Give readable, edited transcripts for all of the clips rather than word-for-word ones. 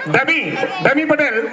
dummy Patel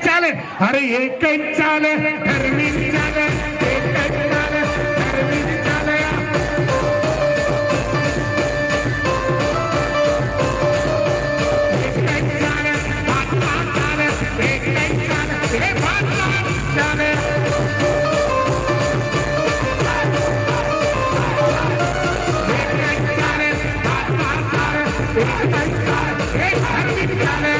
चाले अरे एक चाले धर्मी चाले एक चाले धर्मी चाले एक चाले बात चाले एक चाले बात चाले एक चाले बात चाले एक धर्मी चाले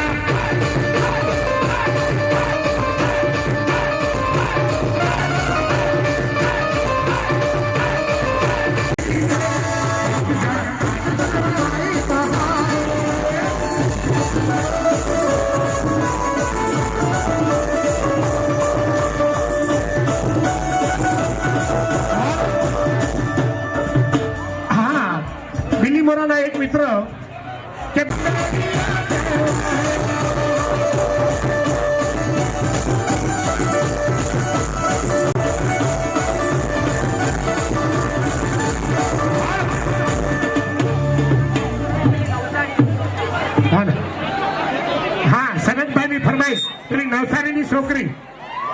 मोराना एक मित्र हाँ सनतभाई ની ફરમાઈશ પેલી નવસારીની છોકરી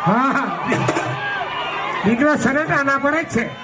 હા દીકરા સનત આના પડે છે